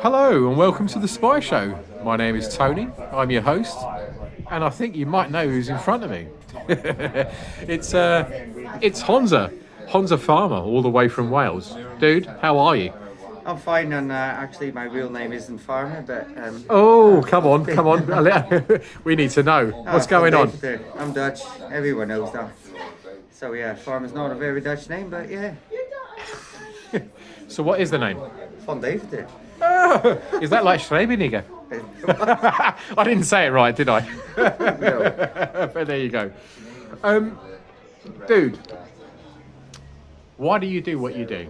Hello and welcome to the Spy Show. My name is Tony, I'm your host, and I think you might know who's in front of me. It's Honza, Honza Farmer, all the way from Wales. Dude, how are you? I'm fine, and actually my real name isn't Farmer, but... Oh, come on. We need to know. What's going on? I'm Dutch, everyone knows that. So yeah, Farmer's not a very Dutch name, but yeah. So what is the name? Van Deventer. Is that like Schreibeniger? I didn't say it right, did I? No. But there you go. Dude, why do you do what you do?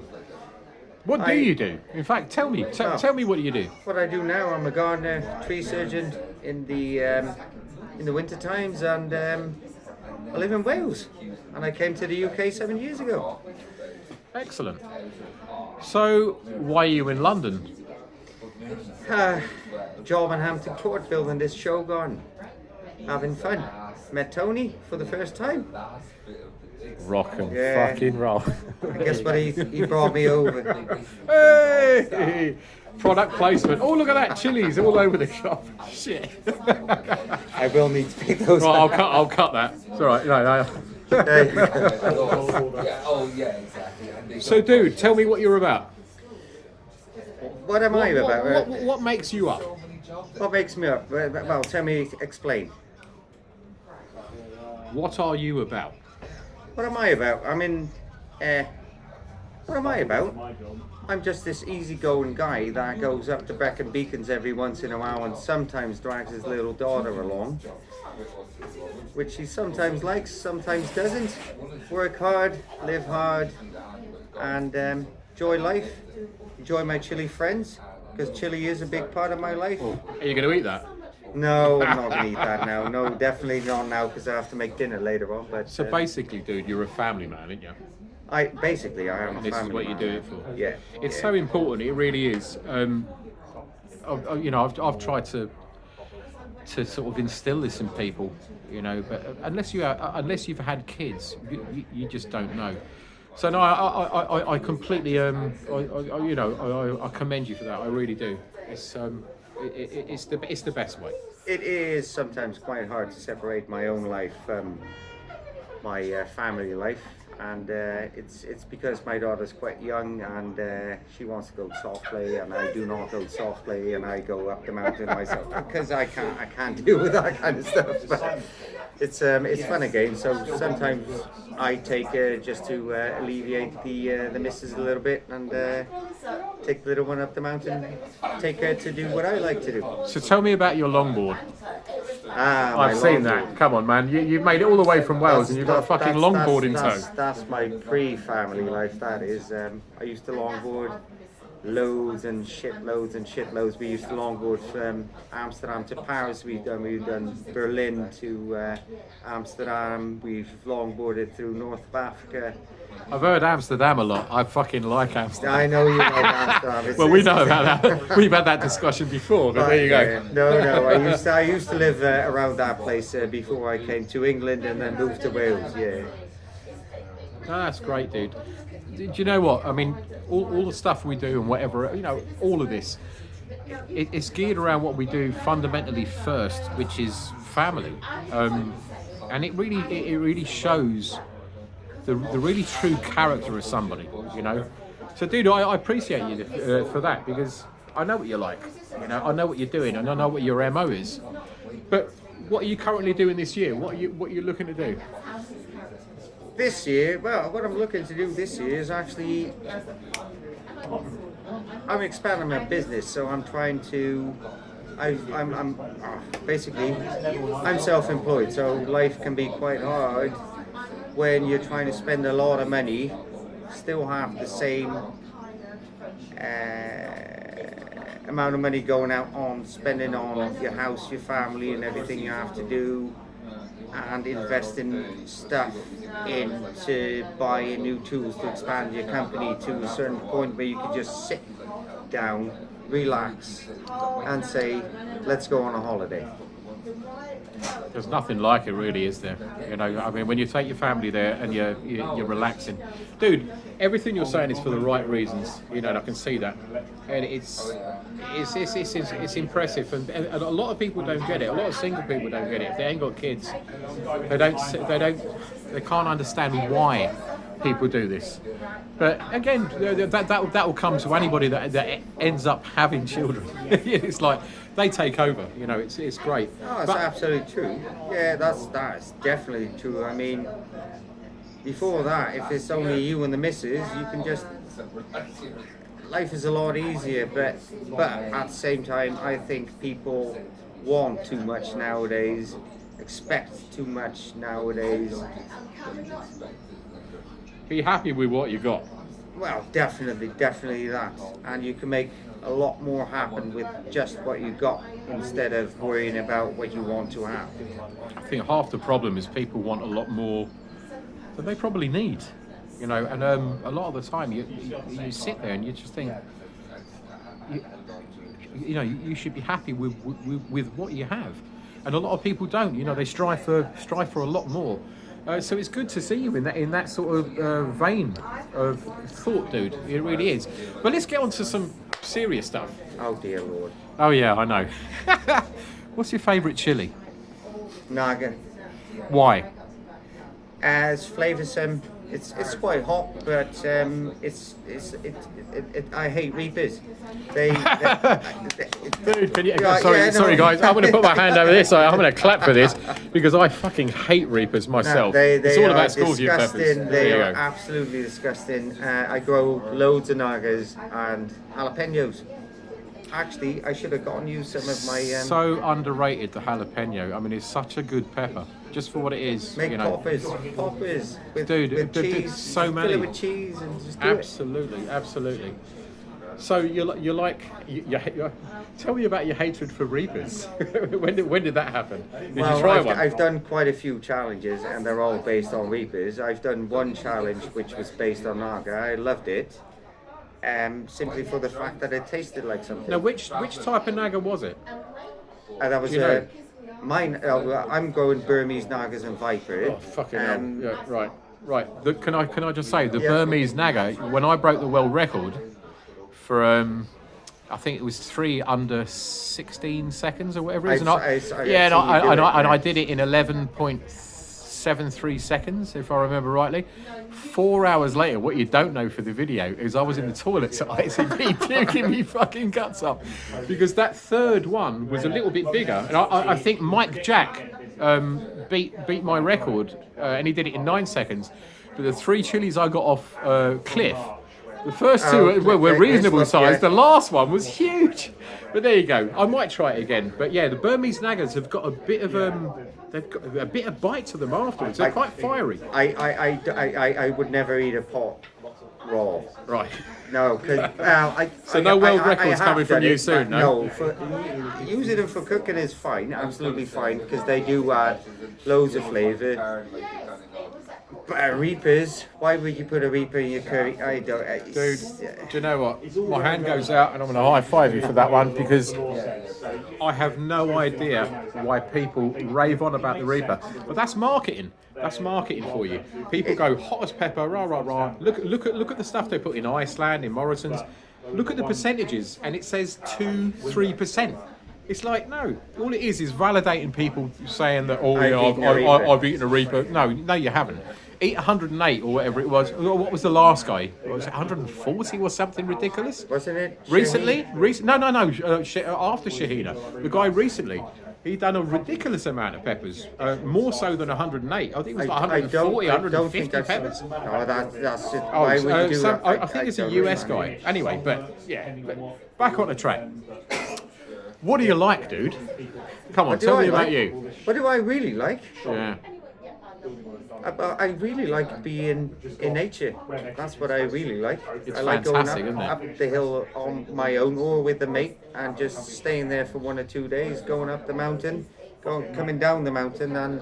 What do you do? In fact, tell me. Tell me what you do. What I do now, I'm a gardener, tree surgeon in the winter times, and I live in Wales, and I came to the UK 7 years ago. Excellent. So, why are you in London? Job in Hampton Court, building this show garden, having fun. Met Tony for the first time. Rock and fucking roll. And guess what? He brought me over. Hey! Product placement. Oh, look at that. Chilies all over the shop. Shit. I will need to pick those Right, up. I'll cut that. It's all right. No. There you go. So, dude, tell me what you're about. What am I about? What makes you up? What makes me up? Well, tell me, explain. What are you about? What am I about? What am I about? I'm just this easygoing guy that goes up to Brecon Beacons every once in a while and sometimes drags his little daughter along, which he sometimes likes, sometimes doesn't. Work hard, live hard, and enjoy life. Enjoy my chili friends, because chili is a big part of my life. Are you going to eat that? No, I'm not going to eat that now. No, definitely not now, because I have to make dinner later on. But So basically, dude, you're a family man, aren't you? I am a This family is what you man. do it for. Yeah. It's so important. It really is. I've tried to sort of instill this in people, but unless you've had kids, you just don't know. So no, I completely I commend you for that. I really do. It's the best way. It is sometimes quite hard to separate my own life from my family life, and it's because my daughter's quite young, and she wants to go soft play, and I do not go soft play, and I go up the mountain myself because I can't deal with that kind of stuff. But it's fun again. So sometimes I take just to alleviate the missus a little bit, and take the little one up the mountain, take her to do what I like to do. So tell me about your longboard. My I've seen longboard. that. Come on, man. You've made it all the way from Wales, and you've got a fucking longboard in tow. That's my pre-family life. That is. I used to longboard loads and shitloads. We used to longboard from Amsterdam to Paris. We've done Berlin to Amsterdam. We've longboarded through North of Africa. I've heard Amsterdam a lot. I fucking like Amsterdam. I know you like Amsterdam. Well, we know about that. We've had that discussion before, but there you go. No. I used to live around that place before I came to England and then moved to Wales. Yeah. No, that's great, dude. Do you know what? I mean, all the stuff we do and whatever, all of this, it's geared around what we do fundamentally first, which is family. And it really shows the really true character of somebody, So, dude, I appreciate you for that, because I know what you're like. I know what you're doing, and I know what your MO is. But what are you currently doing this year? What are you looking to do? This year, well, what I'm looking to do this year is actually, I'm expanding my business, so I'm trying to, I'm basically, I'm self-employed, so life can be quite hard when you're trying to spend a lot of money, still have the same amount of money going out on spending on your house, your family, and everything you have to do, and invest in stuff into buying new tools to expand your company to a certain point where you can just sit down, relax, and say, let's go on a holiday. There's nothing like it, really, is there? You know, I mean, when you take your family there and you're relaxing, dude. Everything you're saying is for the right reasons. You know, and I can see that, and it's impressive. And a lot of people don't get it. A lot of single people don't get it. If they ain't got kids, they can't understand why people do this. But again, that will come to anybody that ends up having children. It's like they take over. You know, it's great. Oh, it's absolutely true. Yeah, that's definitely true. I mean, before that, if it's only you and the missus, you can just. Life is a lot easier, but at the same time, I think people want too much nowadays, expect too much nowadays. Be happy with what you got. Well, definitely that, and you can make a lot more happen with just what you got instead of worrying about what you want to have. I think half the problem is people want a lot more than they probably need, you know. And a lot of the time, you sit there and you just think, you know, you should be happy with what you have, and a lot of people don't. You know, they strive for a lot more. So it's good to see you in that sort of vein of thought, dude. It really is. But let's get on to some serious stuff. Oh dear Lord. Oh yeah, I know. What's your favourite chili? Naga. Why? It's flavoursome. It's quite hot, but I hate Reapers. Dude, can you, sorry guys, I'm going to put my hand over this. I'm going to clap for this because I fucking hate Reapers myself. No, it's all about Schoolview peppers. They are absolutely disgusting. I grow loads of Nagas and jalapenos. Actually, I should have gotten you some of my. So underrated, the jalapeno. I mean, it's such a good pepper, just for what it is. Make you know. poppers with, with cheese. So many. Fill it with cheese and just do absolutely. So you tell me about your hatred for Reapers. when did that happen? Did you try one? I've done quite a few challenges, and they're all based on Reapers. I've done one challenge which was based on Naga. I loved it. Simply for the fact that it tasted like something. Now, which type of Naga was it? That was mine. I'm going Burmese Nagas and Viper. Oh fucking hell! Yeah, right. Can I just say the Burmese Naga? When I broke the world record for I think it was 3 under 16 seconds or whatever it is. I did it in 11.73 seconds, if I remember rightly. 4 hours later, what you don't know for the video is I was in the toilet, so I see me puking me fucking guts up because that third one was a little bit bigger, and I think Mike Jack beat my record, and he did it in 9 seconds. But the 3 chilies I got off Cliff. The first 2 were reasonable size. The last one was huge. But there you go. I might try it again. But yeah, the Burmese Nagas have got a bit of they've got a bit of bite to them afterwards. They're quite fiery. I would never eat a pot raw. Right. No, because so no world records coming from you soon. No. Using them for cooking is fine, absolutely fine, because they do add loads of flavour. But Reapers, why would you put a Reaper in your curry? I don't. Dude, do you know what? My hand goes out, and I'm going to high five you for that one because I have no idea why people rave on about the Reaper. But that's marketing. That's marketing for you. People go hot as pepper, rah rah rah. Look at the stuff they put in Iceland, in Morrison's. Look at the percentages, and it says 2-3%. It's like, no, all it is validating people saying that, I've eaten a Reaper. No, you haven't. Eat 108 or whatever it was. What was the last guy? Was it 140 or something ridiculous? Wasn't it? Recently? No. After Shahina. The guy recently, he done a ridiculous amount of peppers. More so than 108. I think it was like 140, 150 peppers. No, that's just, why would you do that? I think it's a US guy. Anyway, but back on the track. What do you like, dude? Come on, tell me about you. What do I really like? Yeah. I really like being in nature. That's what I really like. It's I like fantastic, going isn't it? up the hill on my own or with a mate and just staying there for 1 or 2 days, going up the mountain, coming down the mountain and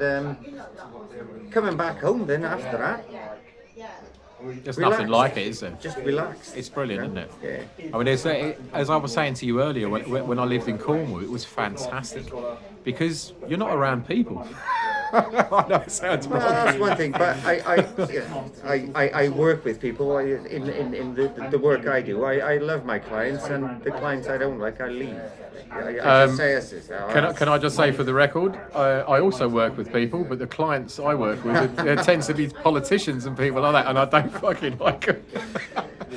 coming back home then after that. There's nothing like it, is there? Just relax. It's brilliant, isn't it? Yeah. I mean, as I was saying to you earlier, when I lived in Cornwall, it was fantastic because you're not around people. I know it sounds Well, wrong. that's one thing, but I work with people in the work I do. I love my clients, and the clients I don't like, I leave. I just say it's Can I just say for the record, I also work with people, but the clients I work with tends to be politicians and people like that, and I don't fucking like them.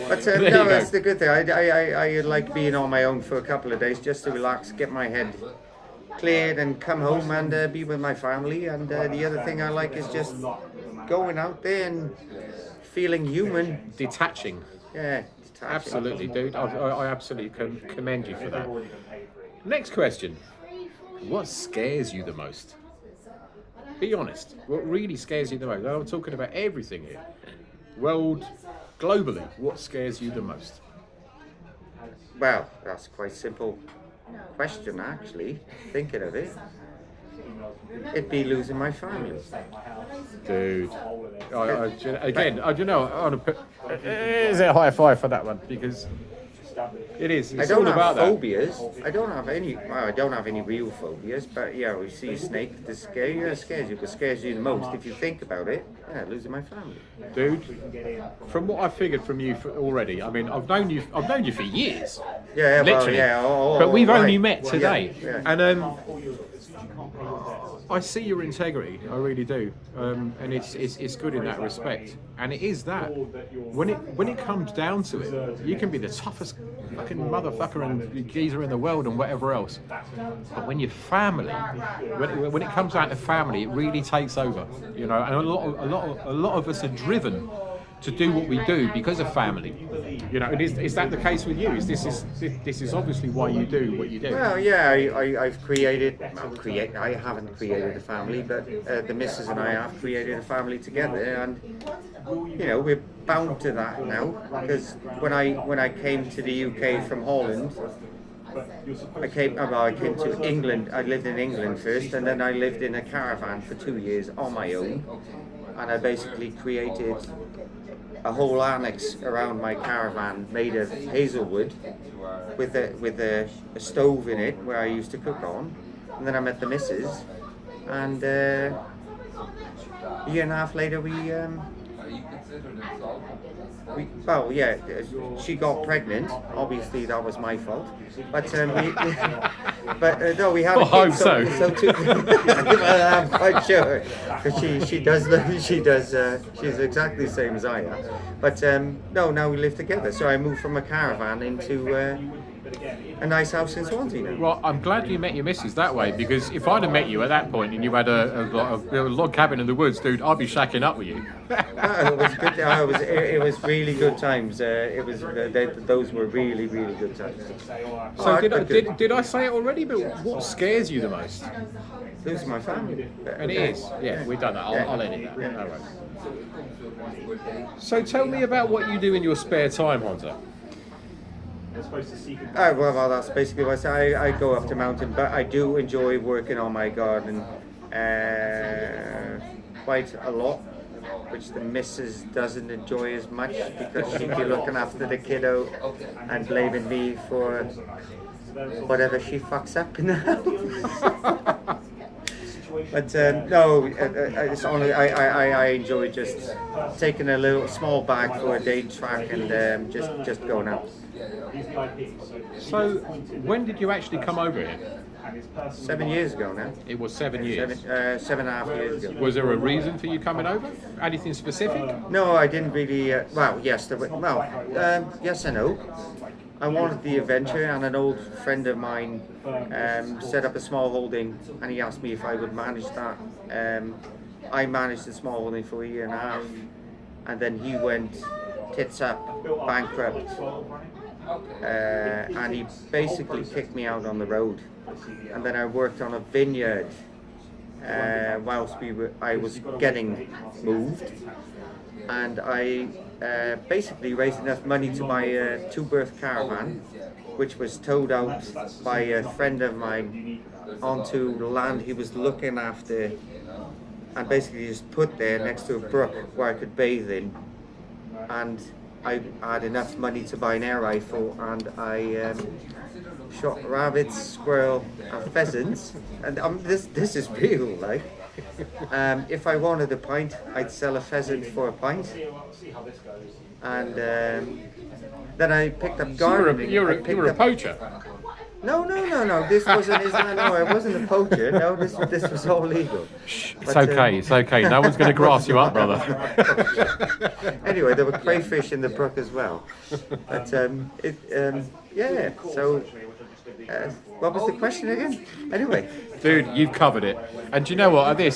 But There you no, go. that's the good thing. I like being on my own for a couple of days just to relax, get my head cleared, and come home and be with my family. And the other thing I like is just going out there and feeling human. Detaching. Yeah, detaching. Absolutely, dude. I absolutely commend you for that. Next question. What scares you the most? Be honest. What really scares you the most? I'm talking about everything here. World, globally, what scares you the most? Well, that's quite a simple question, actually, thinking of it. It'd be losing my family. Dude. Again, you know, I want to put... Is it a high five for that one? Because it is. It's I don't all have about that. phobias. I don't have any. Well, I don't have any real phobias. But yeah, we see a snake. That scares you. It scares you. What scares you the most, if you think about it, yeah, losing my family. Dude, from what I figured from you already, I mean, I've known you for years. Yeah, Literally. well, yeah. But we've only right. met today, Yeah. and I see your integrity. I really do, and it's good in that respect. And it is that when it comes down to it, you can be the toughest fucking motherfucker and geezer in the world and whatever else. But when you're family, when it comes down to family, it really takes over. You know, and a lot of us are driven to do what we do because of family. You know, is that the case with you? This is obviously why you do what you do. Well, yeah, I haven't created a family, but the missus and I have created a family together, and you know, we're bound to that now, because when I came to the UK from Holland, I came to England. I lived in England first, and then I lived in a caravan for 2 years on my own, and I basically created a whole annex around my caravan made of hazelwood with a stove in it where I used to cook on. And then I met the missus, and a year and a half later she got pregnant. Obviously that was my fault, but no, we had a kid. I hope so. Well, I'm quite sure, because she's exactly the same as I am. But no, now we live together. So I moved from a caravan into a nice house in Swansea now. Well, I'm glad you met your missus that way, because if I'd have met you at that point and you had a log cabin in the woods, dude, I'd be shacking up with you. It was good. It was really good times. Those were really, really good times. So did I say it already? But what scares you the most? Losing my family. And it is. Yeah, we've done that. I'll edit that. No worries. So tell me about what you do in your spare time, Honza. Well, that's basically what I say. I go up to mountain, but I do enjoy working on my garden quite a lot, which the missus doesn't enjoy as much, because she'd be looking after the kiddo and blaming me for whatever she fucks up in the house. But no, it's only I enjoy just taking a little small bag for a day track and just going out. So when did you actually come over here? 7 years ago now. It was 7 years. 7.5 years ago. Was there a reason for you coming over? Anything specific? No, I didn't really. Yes, yes and no. I wanted the adventure, and an old friend of mine set up a small holding, and he asked me if I would manage that. I managed the small holding for a year and a half, and then he went tits up, bankrupt, and he basically kicked me out on the road. And then I worked on a vineyard whilst I was getting moved, and I basically raised enough money to buy a two-berth caravan, which was towed out by a friend of mine onto the land he was looking after, and basically just put there next to a brook where I could bathe in. and I had enough money to buy an air rifle, and I shot rabbits, squirrel, and pheasants. And this is real, like. If I wanted a pint, I'd sell a pheasant for a pint. And then I picked up gardening. You were a poacher. No. This wasn't. No, I wasn't a poacher. No, this was all legal. It's okay. It's okay. No one's going to grass you up, brother. Anyway, there were crayfish in the brook as well. But yeah. So, what was the question again? Anyway, dude, you've covered it. And do you know what? Dude,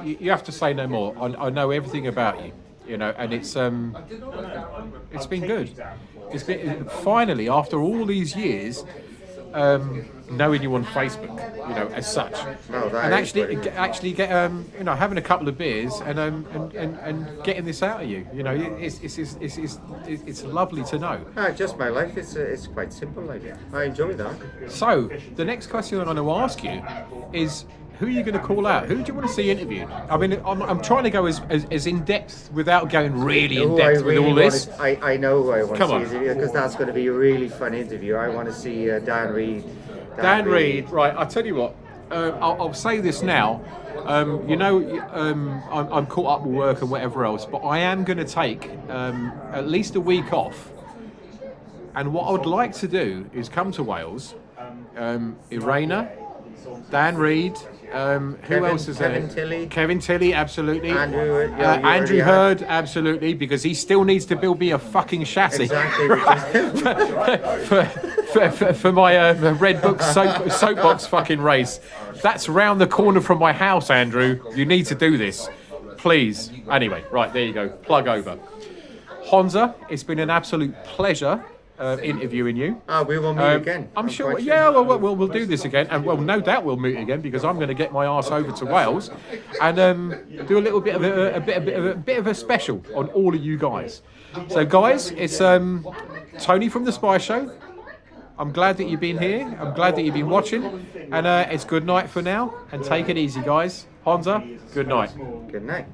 you have to say no more. I know everything about you. You know, and it's been good. It's been finally, after all these years, knowing you on Facebook, you know, as such, and actually get you know, having a couple of beers and getting this out of you. You know, it's lovely to know. Just my life. It's quite simple. Like, I enjoy that. So the next question I'm going to ask you is, who are you going to call out? Who do you want to see interviewed? I mean, I'm trying to go as in depth without going really in depth with all this. I know who I want to see interview, because that's going to be a really fun interview. I want to see Dan Reed. Dan Reed, right? I'll tell you what. I'll say this now. You know, I'm caught up with work and whatever else, but I am going to take at least a week off. And what I would like to do is come to Wales. Irena, Dan Reed. Who else is Kevin there? Tilley. Kevin Tilley, absolutely. Andrew Hurd, absolutely, because he still needs to build me a fucking chassis. Exactly. for my Red Book soapbox fucking race. That's round the corner from my house, Andrew. You need to do this, please. Anyway, right, there you go. Plug over. Honza, it's been an absolute pleasure interviewing you. We will meet again. I'm sure. Yeah, we'll do this again, and well, no doubt we'll meet again, because I'm going to get my arse over to Wales and do a little bit of a bit of a special on all of you guys. So, guys, it's Tony from the Spy Show. I'm glad that you've been here. I'm glad that you've been watching, and it's good night for now. And take it easy, guys. Honza, good night. Good night.